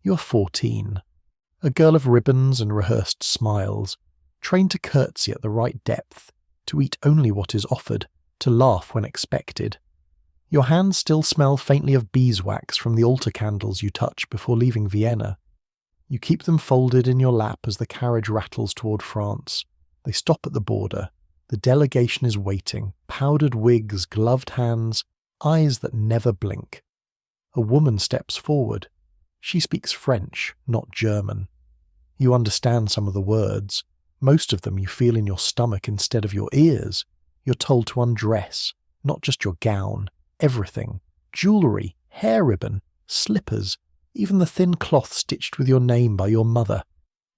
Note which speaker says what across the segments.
Speaker 1: You are 14, a girl of ribbons and rehearsed smiles, trained to curtsy at the right depth, to eat only what is offered, to laugh when expected. Your hands still smell faintly of beeswax from the altar candles you touch before leaving Vienna. You keep them folded in your lap as the carriage rattles toward France. They stop at the border. The delegation is waiting, powdered wigs, gloved hands, eyes that never blink. A woman steps forward. She speaks French, not German. You understand some of the words. Most of them you feel in your stomach instead of your ears. You're told to undress, not just your gown, everything. Jewellery, hair ribbon, slippers, even the thin cloth stitched with your name by your mother.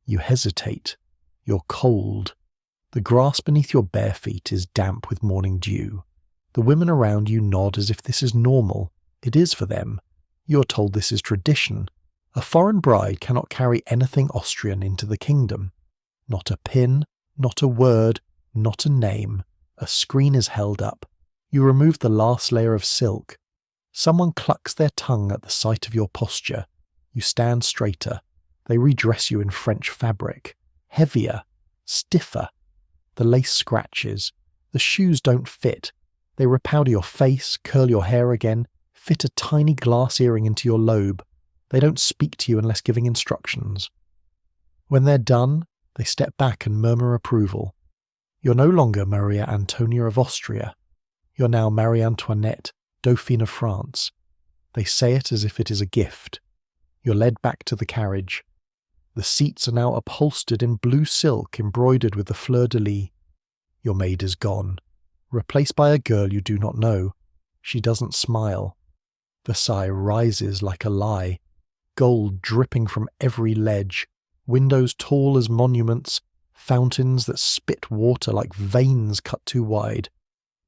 Speaker 1: You hesitate. You're cold. The grass beneath your bare feet is damp with morning dew. The women around you nod as if this is normal. It is for them. You're told this is tradition. A foreign bride cannot carry anything Austrian into the kingdom. Not a pin, not a word, not a name. A screen is held up. You remove the last layer of silk. Someone clucks their tongue at the sight of your posture. You stand straighter. They redress you in French fabric. Heavier. Stiffer. The lace scratches. The shoes don't fit. They repowder your face, curl your hair again, fit a tiny glass earring into your lobe. They don't speak to you unless giving instructions. When they're done, they step back and murmur approval. You're no longer Maria Antonia of Austria. You're now Marie Antoinette, Dauphine of France. They say it as if it is a gift. You're led back to the carriage. The seats are now upholstered in blue silk embroidered with the fleur-de-lis. Your maid is gone, replaced by a girl you do not know. She doesn't smile. Versailles rises like a lie, gold dripping from every ledge, windows tall as monuments, fountains that spit water like veins cut too wide.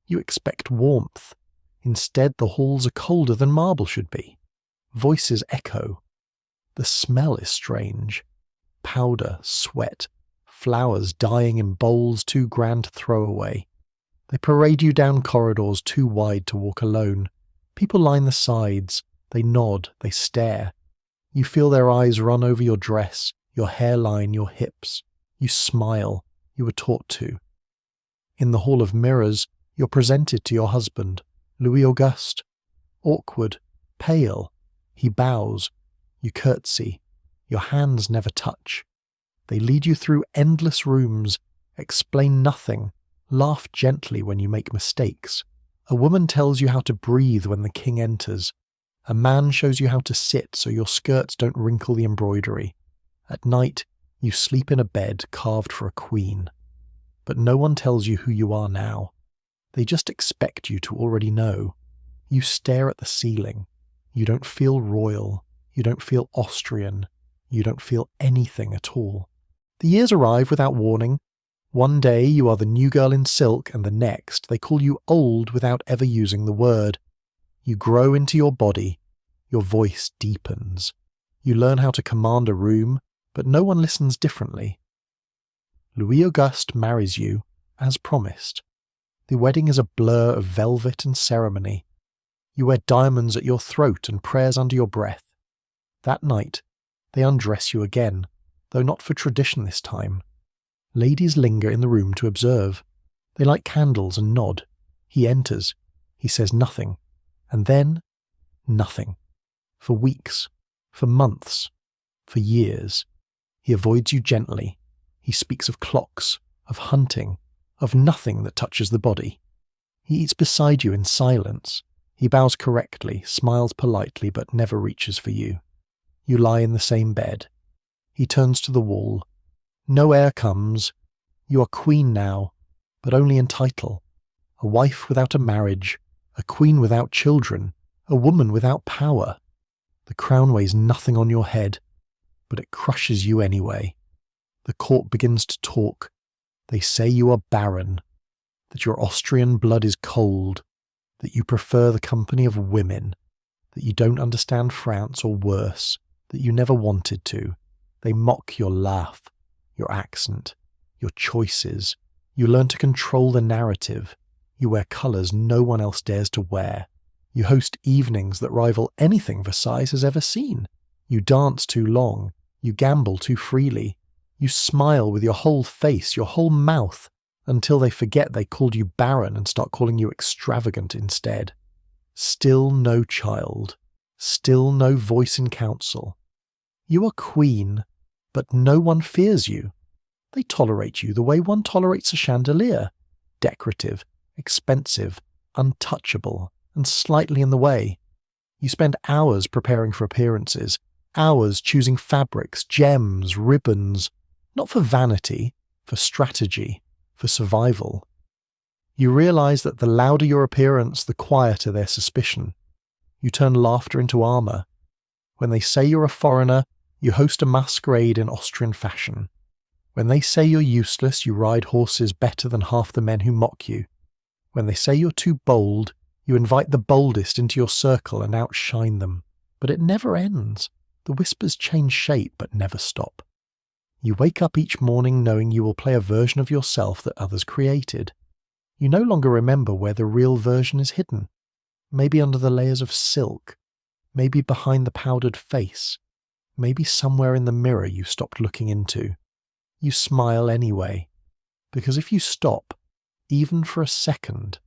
Speaker 1: You expect warmth. Instead, the halls are colder than marble should be. Voices echo. The smell is strange. Powder, sweat, flowers dying in bowls too grand to throw away. They parade you down corridors too wide to walk alone. People line the sides. They nod, they stare. You feel their eyes run over your dress, your hairline, your hips. You smile. You were taught to. In the Hall of Mirrors, you're presented to your husband, Louis Auguste. Awkward, pale. He bows. You curtsy. Your hands never touch. They lead you through endless rooms, explain nothing, laugh gently when you make mistakes. A woman tells you how to breathe when the king enters. A man shows you how to sit so your skirts don't wrinkle the embroidery. At night, you sleep in a bed carved for a queen. But no one tells you who you are now. They just expect you to already know. You stare at the ceiling. You don't feel royal. You don't feel Austrian. You don't feel anything at all. The years arrive without warning. One day you are the new girl in silk, and the next they call you old without ever using the word. You grow into your body. Your voice deepens. You learn how to command a room, but no one listens differently. Louis Auguste marries you, as promised. The wedding is a blur of velvet and ceremony. You wear diamonds at your throat and prayers under your breath. That night, they undress you again, though not for tradition this time. Ladies linger in the room to observe. They light candles and nod. He enters. He says nothing. And then, nothing. For weeks. For months. For years. He avoids you gently. He speaks of clocks, of hunting, of nothing that touches the body. He eats beside you in silence. He bows correctly, smiles politely, but never reaches for you. You lie in the same bed. He turns to the wall. No air comes. You are queen now, but only in title. A wife without a marriage, a queen without children, a woman without power. The crown weighs nothing on your head, but it crushes you anyway. The court begins to talk. They say you are barren, that your Austrian blood is cold, that you prefer the company of women, that you don't understand France or worse, that you never wanted to. They mock your laugh, your accent, your choices. You learn to control the narrative. You wear colours no one else dares to wear. You host evenings that rival anything Versailles has ever seen. You dance too long, you gamble too freely, you smile with your whole face, your whole mouth, until they forget they called you barren and start calling you extravagant instead. Still no child, still no voice in council. You are queen, but no one fears you. They tolerate you the way one tolerates a chandelier, decorative, expensive, untouchable, and slightly in the way. You spend hours preparing for appearances, hours choosing fabrics, gems, ribbons, not for vanity, for strategy, for survival. You realize that the louder your appearance, the quieter their suspicion. You turn laughter into armor. When they say you're a foreigner, you host a masquerade in Austrian fashion. When they say you're useless, you ride horses better than half the men who mock you. When they say you're too bold, you invite the boldest into your circle and outshine them. But it never ends. The whispers change shape but never stop. You wake up each morning knowing you will play a version of yourself that others created. You no longer remember where the real version is hidden. Maybe under the layers of silk. Maybe behind the powdered face. Maybe somewhere in the mirror you stopped looking into. You smile anyway, because if you stop, even for a second,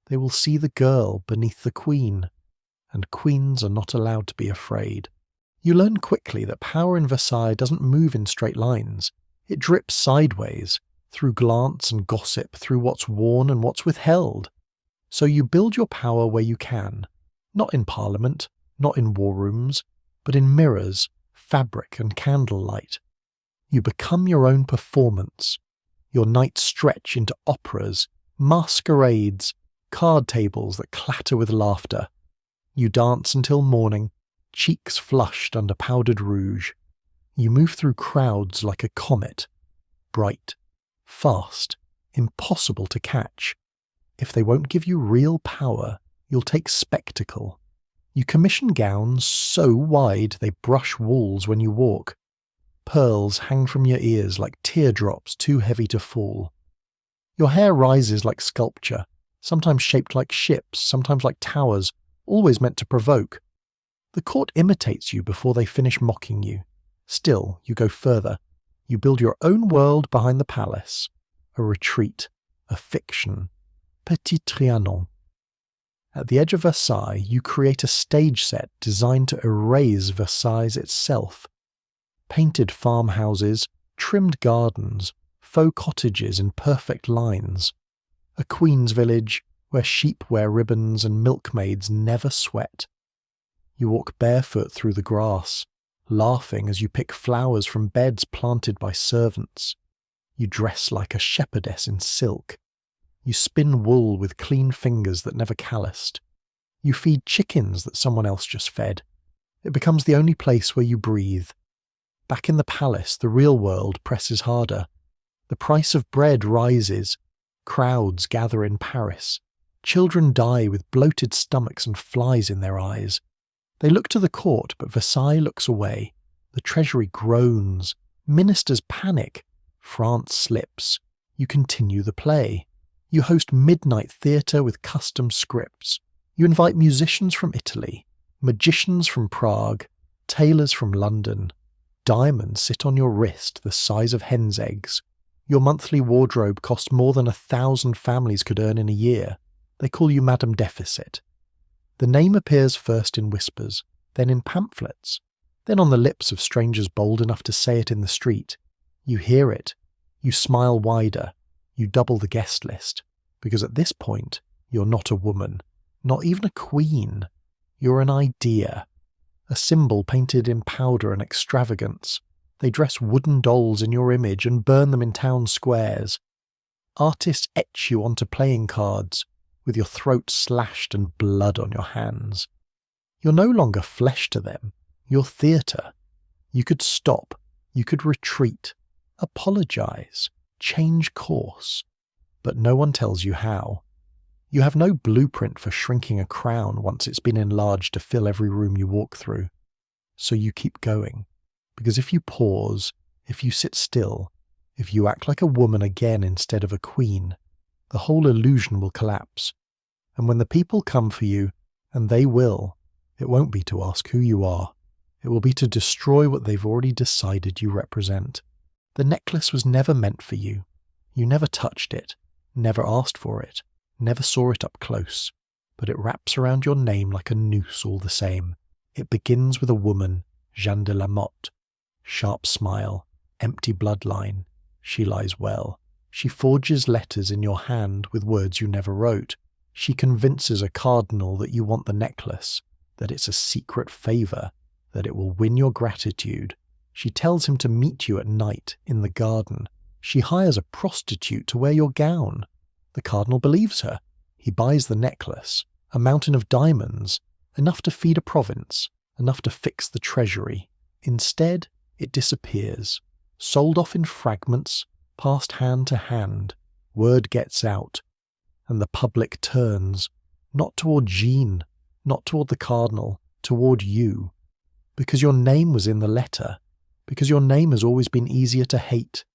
Speaker 1: they will see the girl beneath the queen, and queens are not allowed to be afraid. You learn quickly that power in Versailles doesn't move in straight lines. It drips sideways, through glance and gossip, through what's worn and what's withheld. So you build your power where you can, not in parliament, not in war rooms, but in mirrors, fabric and candlelight. You become your own performance. Your nights stretch into operas, masquerades, card tables that clatter with laughter. You dance until morning, cheeks flushed under powdered rouge. You move through crowds like a comet, bright, fast, impossible to catch. If they won't give you real power, you'll take spectacle. You commission gowns so wide they brush walls when you walk. Pearls hang from your ears like teardrops too heavy to fall. Your hair rises like sculpture, sometimes shaped like ships, sometimes like towers, always meant to provoke. The court imitates you before they finish mocking you. Still, you go further. You build your own world behind the palace. A retreat, a fiction. Petit Trianon. At the edge of Versailles, you create a stage set designed to erase Versailles itself. Painted farmhouses, trimmed gardens, faux cottages in perfect lines. A queen's village where sheep wear ribbons and milkmaids never sweat. You walk barefoot through the grass, laughing as you pick flowers from beds planted by servants. You dress like a shepherdess in silk. You spin wool with clean fingers that never calloused. You feed chickens that someone else just fed. It becomes the only place where you breathe. Back in the palace, the real world presses harder. The price of bread rises. Crowds gather in Paris. Children die with bloated stomachs and flies in their eyes. They look to the court, but Versailles looks away. The treasury groans. Ministers panic. France slips. You continue the play. You host midnight theatre with custom scripts. You invite musicians from Italy, magicians from Prague, tailors from London. Diamonds sit on your wrist the size of hen's eggs. Your monthly wardrobe costs more than 1,000 families could earn in a year. They call you Madame Deficit. The name appears first in whispers, then in pamphlets, then on the lips of strangers bold enough to say it in the street. You hear it. You smile wider. You double the guest list. Because at this point, you're not a woman, not even a queen. You're an idea. A symbol painted in powder and extravagance. They dress wooden dolls in your image and burn them in town squares. Artists etch you onto playing cards, with your throat slashed and blood on your hands. You're no longer flesh to them. You're theatre. You could stop. You could retreat. Apologize. Change course. But no one tells you how. You have no blueprint for shrinking a crown once it's been enlarged to fill every room you walk through. So you keep going. Because if you pause, if you sit still, if you act like a woman again instead of a queen, the whole illusion will collapse. And when the people come for you, and they will, it won't be to ask who you are. It will be to destroy what they've already decided you represent. The necklace was never meant for you. You never touched it, never asked for it, never saw it up close. But it wraps around your name like a noose all the same. It begins with a woman, Jeanne de la Motte. Sharp smile, empty bloodline. She lies well. She forges letters in your hand with words you never wrote. She convinces a cardinal that you want the necklace, that it's a secret favour, that it will win your gratitude. She tells him to meet you at night in the garden. She hires a prostitute to wear your gown. The cardinal believes her. He buys the necklace, a mountain of diamonds, enough to feed a province, enough to fix the treasury. Instead, it disappears, sold off in fragments, passed hand to hand. Word gets out, and the public turns, not toward Jean, not toward the cardinal, toward you. Because your name was in the letter, because your name has always been easier to hate.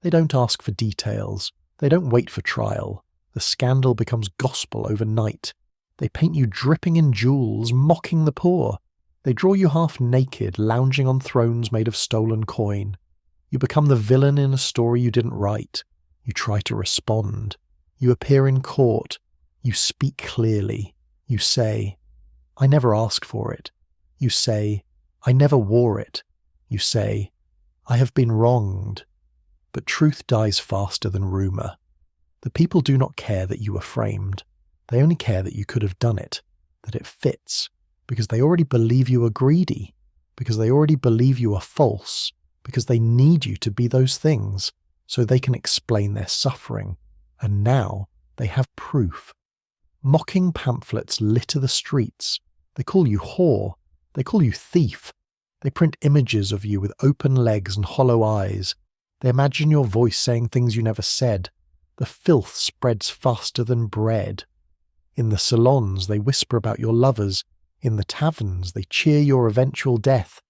Speaker 1: They don't ask for details, they don't wait for trial. The scandal becomes gospel overnight. They paint you dripping in jewels, mocking the poor. They draw you half naked, lounging on thrones made of stolen coin. You become the villain in a story you didn't write. You try to respond. You appear in court. You speak clearly. You say, I never asked for it. You say, I never wore it. You say, I have been wronged. But truth dies faster than rumour. The people do not care that you were framed. They only care that you could have done it, that it fits, because they already believe you are greedy, because they already believe you are false, because they need you to be those things, so they can explain their suffering. And now they have proof. Mocking pamphlets litter the streets. They call you whore. They call you thief. They print images of you with open legs and hollow eyes. They imagine your voice saying things you never said. The filth spreads faster than bread. In the salons they whisper about your lovers. In the taverns they cheer your eventual death.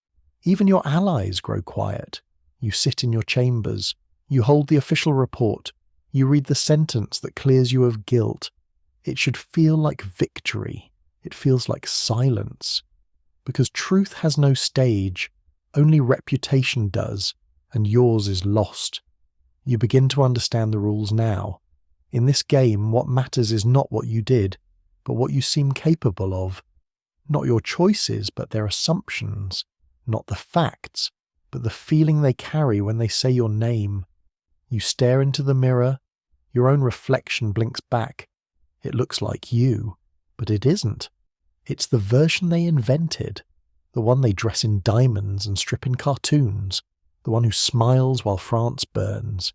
Speaker 1: Even your allies grow quiet. You sit in your chambers. You hold the official report. You read the sentence that clears you of guilt. It should feel like victory. It feels like silence. Because truth has no stage. Only reputation does, and yours is lost. You begin to understand the rules now. In this game, what matters is not what you did, but what you seem capable of. Not your choices, but their assumptions. Not the facts, but the feeling they carry when they say your name. You stare into the mirror. Your own reflection blinks back. It looks like you, but it isn't. It's the version they invented. The one they dress in diamonds and strip in cartoons. The one who smiles while France burns.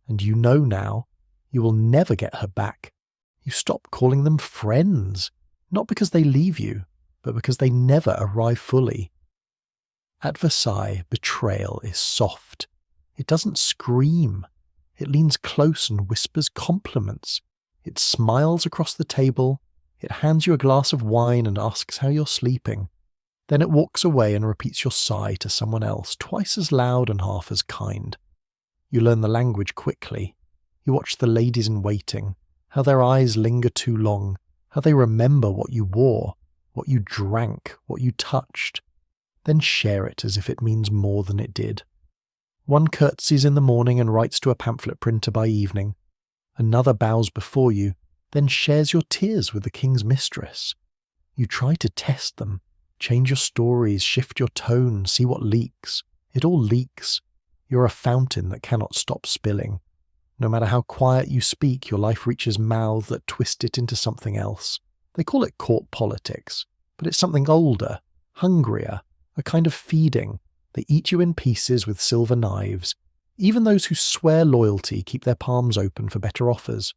Speaker 1: And you know now, you will never get her back. You stop calling them friends, not because they leave you, but because they never arrive fully. At Versailles, betrayal is soft. It doesn't scream. It leans close and whispers compliments. It smiles across the table. It hands you a glass of wine and asks how you're sleeping. Then it walks away and repeats your sigh to someone else, twice as loud and half as kind. You learn the language quickly. You watch the ladies in waiting, how their eyes linger too long, how they remember what you wore, what you drank, what you touched. Then share it as if it means more than it did. One curtsies in the morning and writes to a pamphlet printer by evening. Another bows before you, then shares your tears with the king's mistress. You try to test them. Change your stories, shift your tone, see what leaks. It all leaks. You're a fountain that cannot stop spilling. No matter how quiet you speak, your life reaches mouths that twist it into something else. They call it court politics, but it's something older, hungrier, a kind of feeding. They eat you in pieces with silver knives. Even those who swear loyalty keep their palms open for better offers.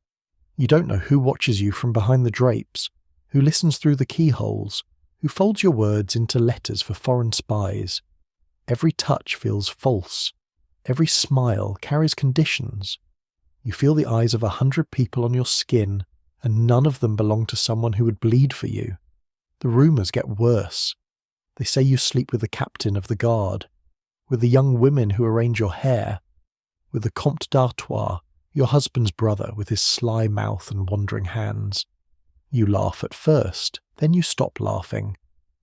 Speaker 1: You don't know who watches you from behind the drapes, who listens through the keyholes, who folds your words into letters for foreign spies. Every touch feels false. Every smile carries conditions. You feel the eyes of 100 people on your skin, and none of them belong to someone who would bleed for you. The rumours get worse. They say you sleep with the captain of the guard, with the young women who arrange your hair, with the Comte d'Artois, your husband's brother with his sly mouth and wandering hands. You laugh at first, then you stop laughing.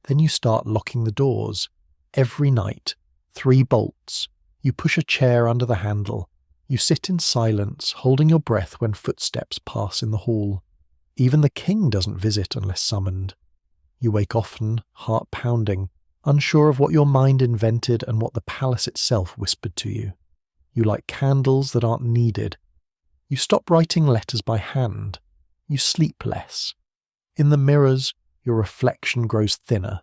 Speaker 1: Then you start locking the doors. Every night, 3 bolts. You push a chair under the handle. You sit in silence, holding your breath when footsteps pass in the hall. Even the king doesn't visit unless summoned. You wake often, heart pounding, unsure of what your mind invented and what the palace itself whispered to you. You light candles that aren't needed. You stop writing letters by hand. You sleep less. In the mirrors, your reflection grows thinner.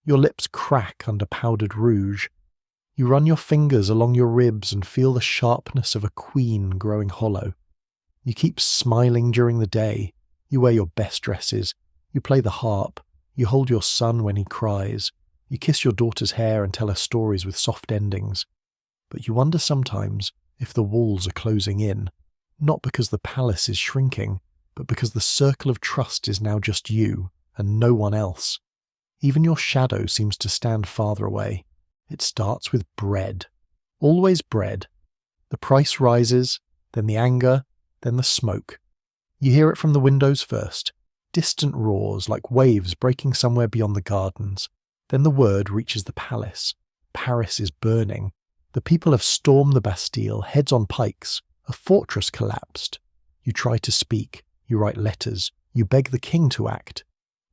Speaker 1: Your lips crack under powdered rouge. You run your fingers along your ribs and feel the sharpness of a queen growing hollow. You keep smiling during the day. You wear your best dresses. You play the harp. You hold your son when he cries. You kiss your daughter's hair and tell her stories with soft endings. But you wonder sometimes if the walls are closing in, not because the palace is shrinking, but because the circle of trust is now just you and no one else. Even your shadow seems to stand farther away. It starts with bread. Always bread. The price rises, then the anger, then the smoke. You hear it from the windows first, distant roars like waves breaking somewhere beyond the gardens. Then the word reaches the palace. Paris is burning. The people have stormed the Bastille, heads on pikes. A fortress collapsed. You try to speak. You write letters. You beg the king to act.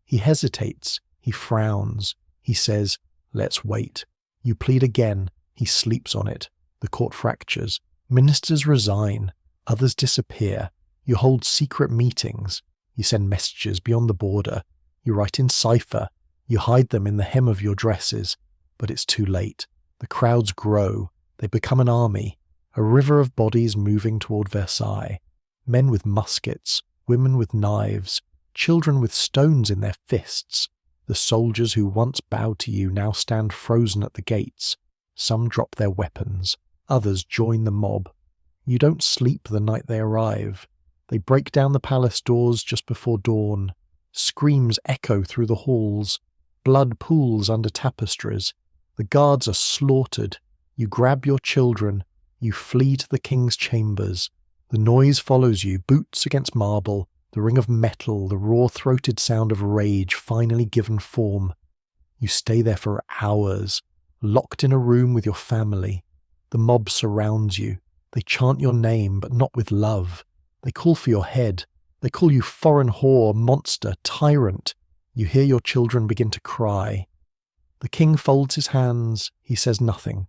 Speaker 1: He hesitates. He frowns. He says, "Let's wait." You plead again. He sleeps on it. The court fractures. Ministers resign. Others disappear. You hold secret meetings. You send messages beyond the border. You write in cipher. You hide them in the hem of your dresses. But it's too late. The crowds grow. They become an army. A river of bodies moving toward Versailles. Men with muskets. Women with knives. Children with stones in their fists. The soldiers who once bowed to you now stand frozen at the gates. Some drop their weapons. Others join the mob. You don't sleep the night they arrive. They break down the palace doors just before dawn. Screams echo through the halls. Blood pools under tapestries. The guards are slaughtered. You grab your children. You flee to the king's chambers. The noise follows you, boots against marble, the ring of metal, the raw-throated sound of rage finally given form. You stay there for hours, locked in a room with your family. The mob surrounds you. They chant your name, but not with love. They call for your head. They call you foreign whore, monster, tyrant. You hear your children begin to cry. The king folds his hands. He says nothing.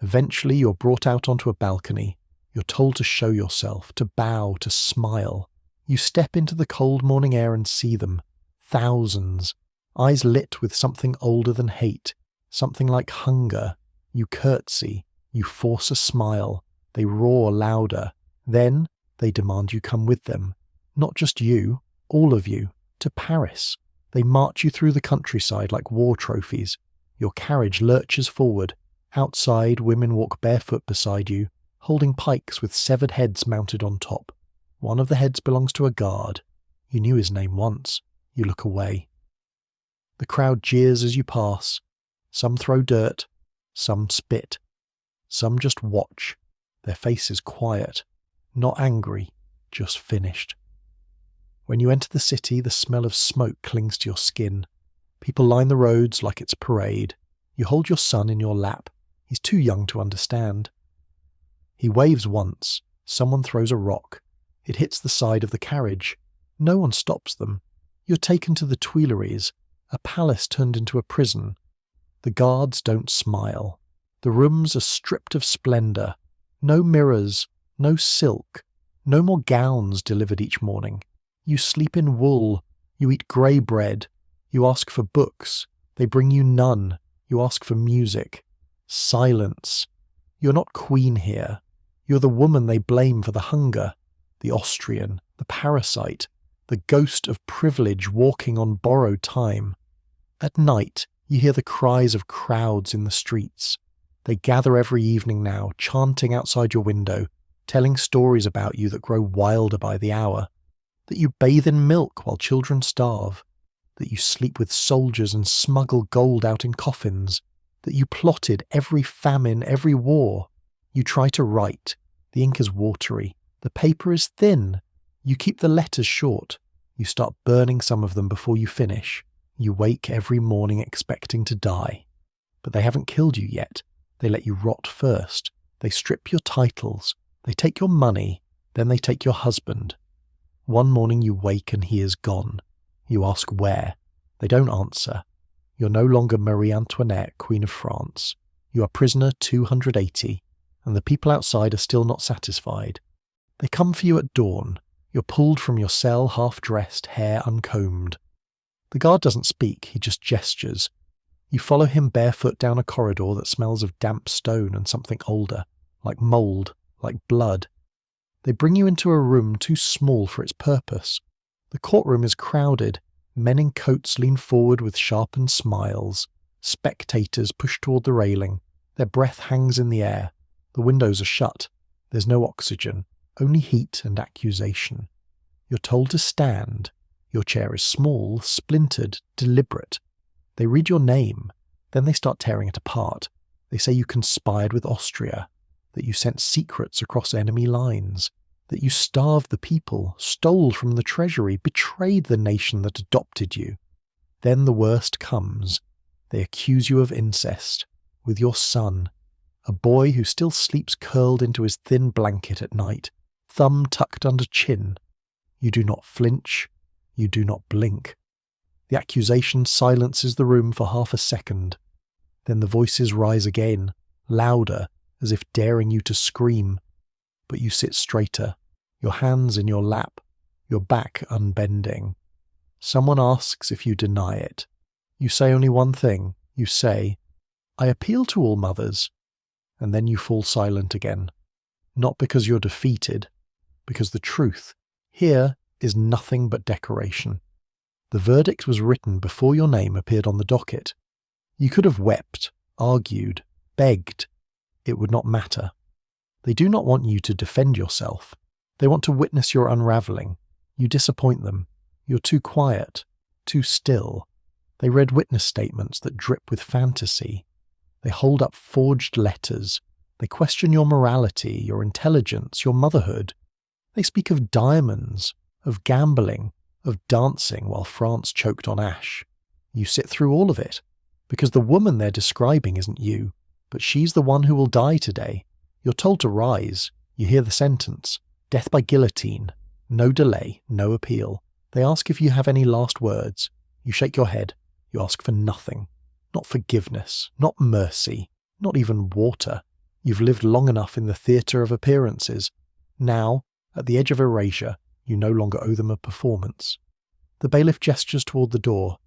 Speaker 1: Eventually you're brought out onto a balcony. You're told to show yourself, to bow, to smile. You step into the cold morning air and see them. Thousands. Eyes lit with something older than hate. Something like hunger. You curtsy. You force a smile. They roar louder. Then they demand you come with them. Not just you, all of you, to Paris. They march you through the countryside like war trophies. Your carriage lurches forward. Outside, women walk barefoot beside you, holding pikes with severed heads mounted on top. One of the heads belongs to a guard. You knew his name once. You look away. The crowd jeers as you pass. Some throw dirt. Some spit. Some just watch. Their faces quiet. Not angry, just finished. When you enter the city, the smell of smoke clings to your skin. People line the roads like it's a parade. You hold your son in your lap. He's too young to understand. He waves once. Someone throws a rock. It hits the side of the carriage. No one stops them. You're taken to the Tuileries, a palace turned into a prison. The guards don't smile. The rooms are stripped of splendour. No mirrors, no silk, no more gowns delivered each morning. You sleep in wool. You eat grey bread. You ask for books. They bring you none. You ask for music. Silence. You're not queen here. You're the woman they blame for the hunger, the Austrian, the parasite, the ghost of privilege walking on borrowed time. At night, you hear the cries of crowds in the streets. They gather every evening now, chanting outside your window, telling stories about you that grow wilder by the hour, that you bathe in milk while children starve, that you sleep with soldiers and smuggle gold out in coffins, that you plotted every famine, every war. You try to write. The ink is watery. The paper is thin. You keep the letters short. You start burning some of them before you finish. You wake every morning expecting to die. But they haven't killed you yet. They let you rot first. They strip your titles. They take your money. Then they take your husband. One morning you wake and he is gone. You ask where. They don't answer. You're no longer Marie Antoinette, Queen of France. You are prisoner 280, and the people outside are still not satisfied. They come for you at dawn. You're pulled from your cell half-dressed, hair uncombed. The guard doesn't speak, he just gestures. You follow him barefoot down a corridor that smells of damp stone and something older, like mould, like blood. They bring you into a room too small for its purpose. The courtroom is crowded. Men in coats lean forward with sharpened smiles. Spectators push toward the railing. Their breath hangs in the air. The windows are shut. There's no oxygen, only heat and accusation. You're told to stand. Your chair is small, splintered, deliberate. They read your name. Then they start tearing it apart. They say you conspired with Austria, that you sent secrets across enemy lines, that you starved the people, stole from the treasury, betrayed the nation that adopted you. Then the worst comes. They accuse you of incest with your son, a boy who still sleeps curled into his thin blanket at night, thumb tucked under chin. You do not flinch. You do not blink. The accusation silences the room for half a second. Then the voices rise again, louder, as if daring you to scream. But you sit straighter, your hands in your lap, your back unbending. Someone asks if you deny it. You say only one thing. You say, "I appeal to all mothers." And then you fall silent again. Not because you're defeated, because the truth here is nothing but decoration. The verdict was written before your name appeared on the docket. You could have wept, argued, begged. It would not matter. They do not want you to defend yourself. They want to witness your unravelling. You disappoint them. You're too quiet, too still. They read witness statements that drip with fantasy. They hold up forged letters. They question your morality, your intelligence, your motherhood. They speak of diamonds, of gambling, of dancing while France choked on ash. You sit through all of it, because the woman they're describing isn't you, but she's the one who will die today. You're told to rise. You hear the sentence. Death by guillotine. No delay, no appeal. They ask if you have any last words. You shake your head. You ask for nothing. Not forgiveness, not mercy, not even water. You've lived long enough in the theatre of appearances. Now, at the edge of erasure, you no longer owe them a performance. The bailiff gestures toward the door.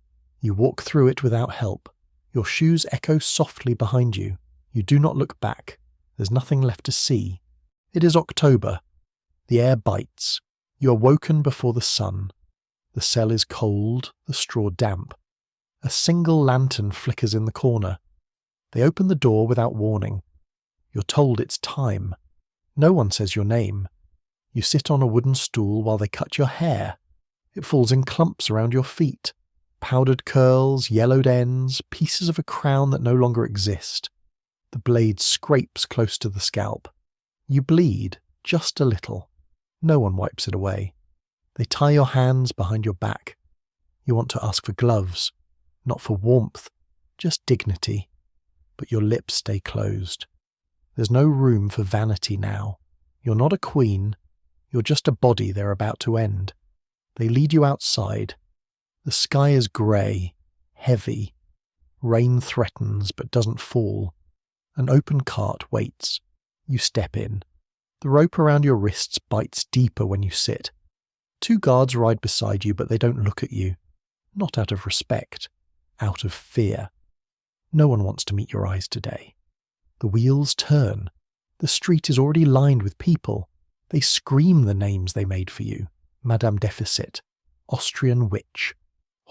Speaker 1: You walk through it without help. Your shoes echo softly behind you. You do not look back. There's nothing left to see. It is October. The air bites. You are woken before the sun. The cell is cold, the straw damp. A single lantern flickers in the corner. They open the door without warning. You're told it's time. No one says your name. You sit on a wooden stool while they cut your hair. It falls in clumps around your feet. Powdered curls, yellowed ends, pieces of a crown that no longer exist. The blade scrapes close to the scalp. You bleed, just a little. No one wipes it away. They tie your hands behind your back. You want to ask for gloves, not for warmth, just dignity. But your lips stay closed. There's no room for vanity now. You're not a queen. You're just a body they're about to end. They lead you outside. The sky is grey, heavy. Rain threatens but doesn't fall. An open cart waits. You step in. The rope around your wrists bites deeper when you sit. 2 guards ride beside you, but they don't look at you. Not out of respect, out of fear. No one wants to meet your eyes today. The wheels turn. The street is already lined with people. They scream the names they made for you. Madame Deficit, Austrian Witch,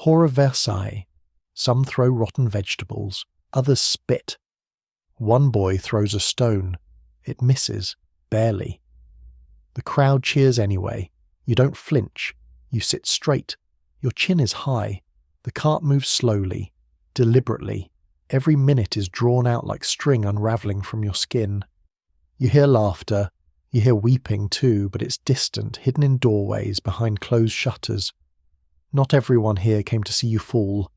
Speaker 1: Whore of Versailles. Some throw rotten vegetables. Others spit. One boy throws a stone. It misses, barely. The crowd cheers anyway. You don't flinch. You sit straight. Your chin is high. The cart moves slowly, deliberately. Every minute is drawn out like string unravelling from your skin. You hear laughter. You hear weeping too, but it's distant, hidden in doorways, behind closed shutters. Not everyone here came to see you fall,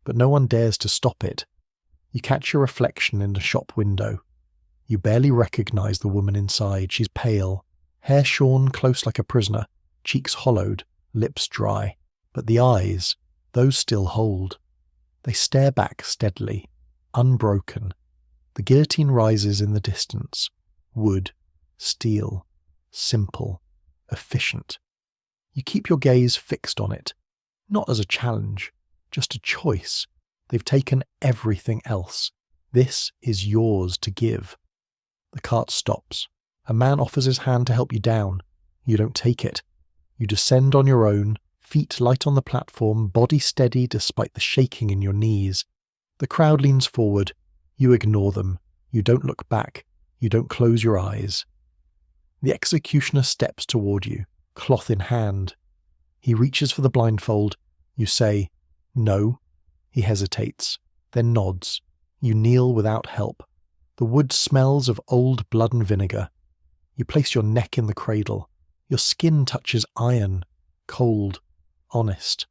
Speaker 1: but no one dares to stop it. You catch your reflection in the shop window. You barely recognize the woman inside. She's pale, hair shorn close like a prisoner, cheeks hollowed, lips dry. But the eyes, those still hold. They stare back steadily, unbroken. The guillotine rises in the distance. Wood, steel, simple, efficient. You keep your gaze fixed on it, not as a challenge, just a choice. They've taken everything else. This is yours to give. The cart stops. A man offers his hand to help you down. You don't take it. You descend on your own, feet light on the platform, body steady despite the shaking in your knees. The crowd leans forward. You ignore them. You don't look back. You don't close your eyes. The executioner steps toward you, cloth in hand. He reaches for the blindfold. You say, "No." He hesitates, then nods. You kneel without help. The wood smells of old blood and vinegar. You place your neck in the cradle. Your skin touches iron, cold, honest.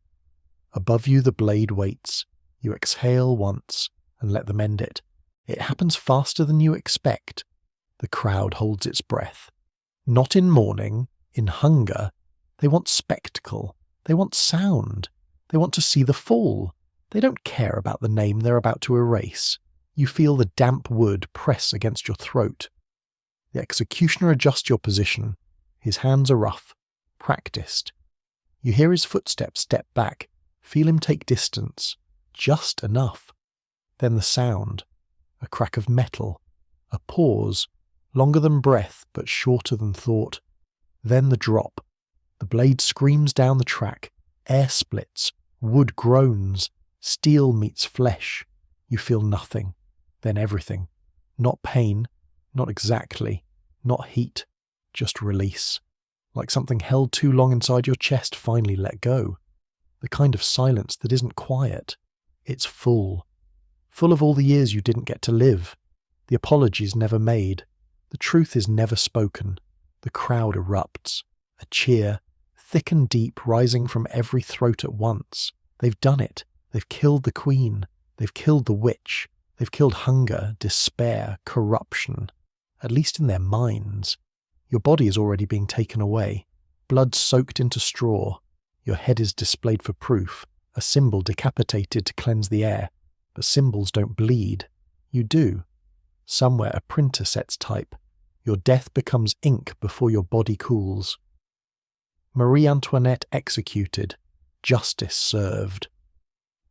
Speaker 1: Above you the blade waits. You exhale once and let them end it. It happens faster than you expect. The crowd holds its breath. Not in mourning, in hunger. They want spectacle. They want sound. They want to see the fall. They don't care about the name they're about to erase. You feel the damp wood press against your throat. The executioner adjusts your position. His hands are rough, practiced. You hear his footsteps step back, feel him take distance, just enough. Then the sound, a crack of metal, a pause, longer than breath but shorter than thought. Then the drop. The blade screams down the track, air splits, wood groans, steel meets flesh. You feel nothing, then everything. Not pain, not exactly, not heat, just release. Like something held too long inside your chest finally let go. The kind of silence that isn't quiet. It's full. Full of all the years you didn't get to live. The apologies never made. The truth is never spoken. The crowd erupts. A cheer, thick and deep, rising from every throat at once. They've done it. They've killed the queen. They've killed the witch. They've killed hunger, despair, corruption. At least in their minds. Your body is already being taken away. Blood soaked into straw. Your head is displayed for proof. A symbol decapitated to cleanse the air. But symbols don't bleed. You do. Somewhere a printer sets type. Your death becomes ink before your body cools. Marie Antoinette executed. Justice served.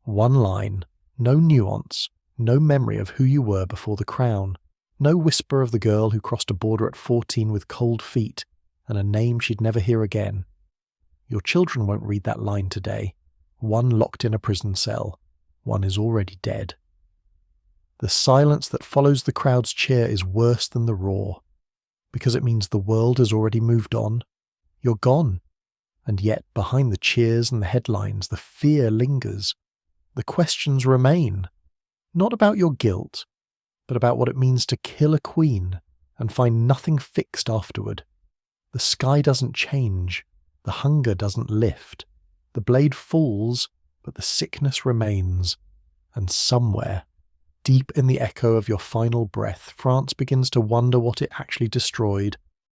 Speaker 1: One line. No nuance. No memory of who you were before the crown. No whisper of the girl who crossed a border at 14 with cold feet and a name she'd never hear again. Your children won't read that line today. One locked in a prison cell. One is already dead. The silence that follows the crowd's cheer is worse than the roar, because it means the world has already moved on. You're gone. And yet, behind the cheers and the headlines, the fear lingers. The questions remain. Not about your guilt, but about what it means to kill a queen and find nothing fixed afterward. The sky doesn't change. The hunger doesn't lift. The blade falls, but the sickness remains. And somewhere, deep in the echo of your final breath, France begins to wonder what it actually destroyed,